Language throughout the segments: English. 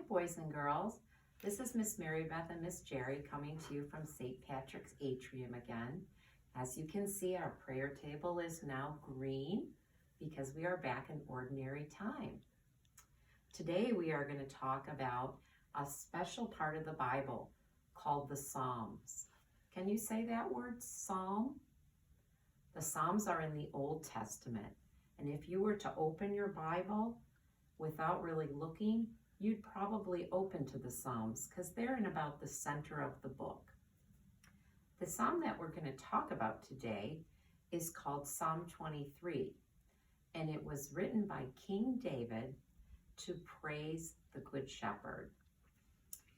boys and girls. This is Miss Mary Beth and Miss Jerry coming to you from St. Patrick's Atrium again. As you can see, our prayer table is now green because we are back in ordinary time. Today we are going to talk about a special part of the Bible called the Psalms. Can you say that word, Psalm? The Psalms are in the Old Testament, and if you were to open your Bible without really looking, you'd probably open to the Psalms because they're in about the center of the book. The Psalm that we're going to talk about today is called Psalm 23, and it was written by King David to praise the Good Shepherd.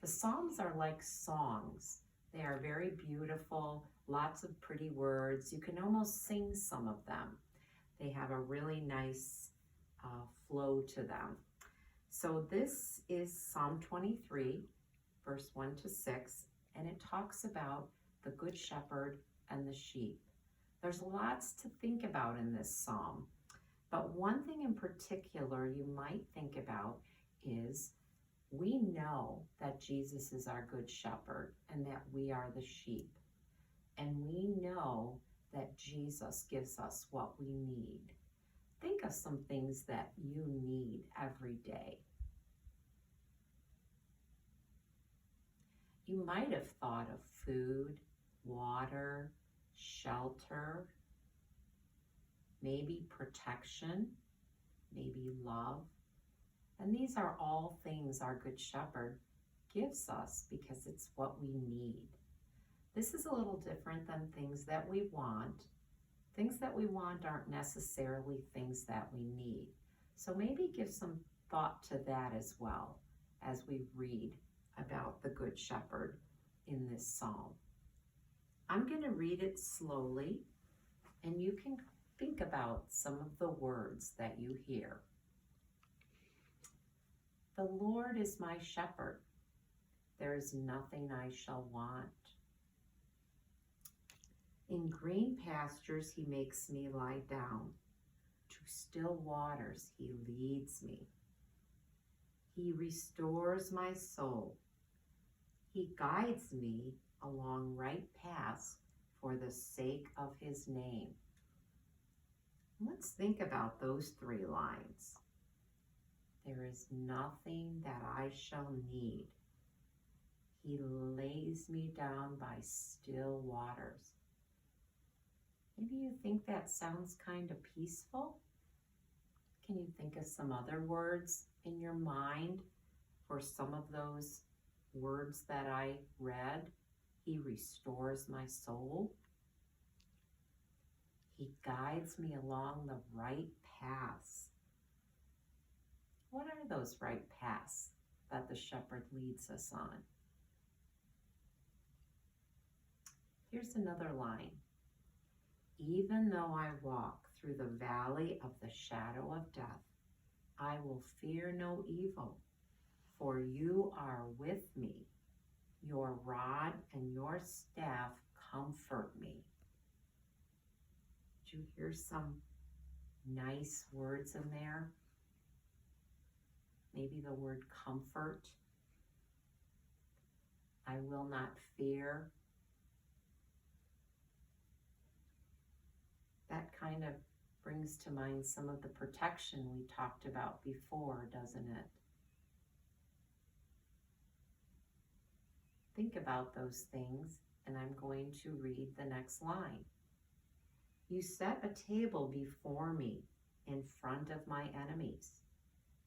The Psalms are like songs. They are very beautiful, lots of pretty words. You can almost sing some of them. They have a really nice flow to them. So this is Psalm 23, verse 1 to 6, and it talks about the Good Shepherd and the sheep. There's lots to think about in this psalm, but one thing in particular you might think about is we know that Jesus is our Good Shepherd and that we are the sheep. And we know that Jesus gives us what we need. Think of some things that you need every day. You might have thought of food, water, shelter, maybe protection, maybe love. And these are all things our Good Shepherd gives us because it's what we need. This is a little different than things that we want. Things that we want aren't necessarily things that we need. So maybe give some thought to that as well as we read about the Good Shepherd in this psalm. I'm going to read it slowly, and you can think about some of the words that you hear. The Lord is my shepherd. There is nothing I shall want. In green pastures he makes me lie down. To still waters he leads me. He restores my soul. He guides me along right paths for the sake of his name. Let's think about those three lines. There is nothing that I shall need. He lays me down by still waters. Maybe you think that sounds kind of peaceful. Can you think of some other words in your mind for some of those words that I read? He restores my soul. He guides me along the right paths. What are those right paths that the shepherd leads us on? Here's another line. Even though I walk through the valley of the shadow of death, I will fear no evil, for you are with me. Your rod and your staff comfort me. Did you hear some nice words in there? Maybe the word comfort. I will not fear. That kind of brings to mind some of the protection we talked about before, doesn't it? Think about those things, and I'm going to read the next line. You set a table before me in front of my enemies.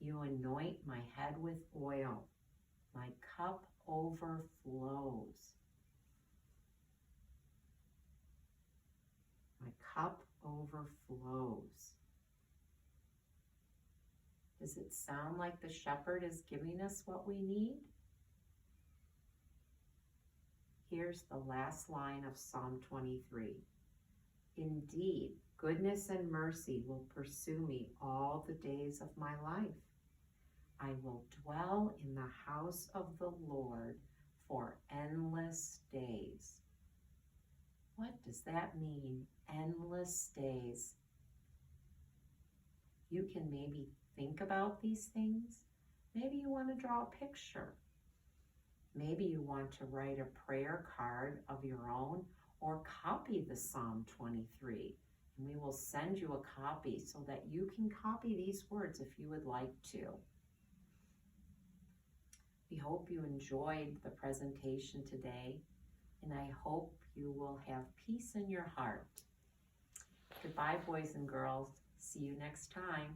You anoint my head with oil. My cup overflows. My cup overflows. Does it sound like the shepherd is giving us what we need? Here's the last line of Psalm 23. Indeed, goodness and mercy will pursue me all the days of my life. I will dwell in the house of the Lord for endless days. What does that mean, endless days? You can maybe think about these things Maybe you want to draw a picture. Maybe you want to write a prayer card of your own or copy the Psalm 23. And we will send you a copy so that you can copy these words if you would like to. We hope you enjoyed the presentation today, and I hope you will have peace in your heart. Goodbye, boys and girls. See you next time.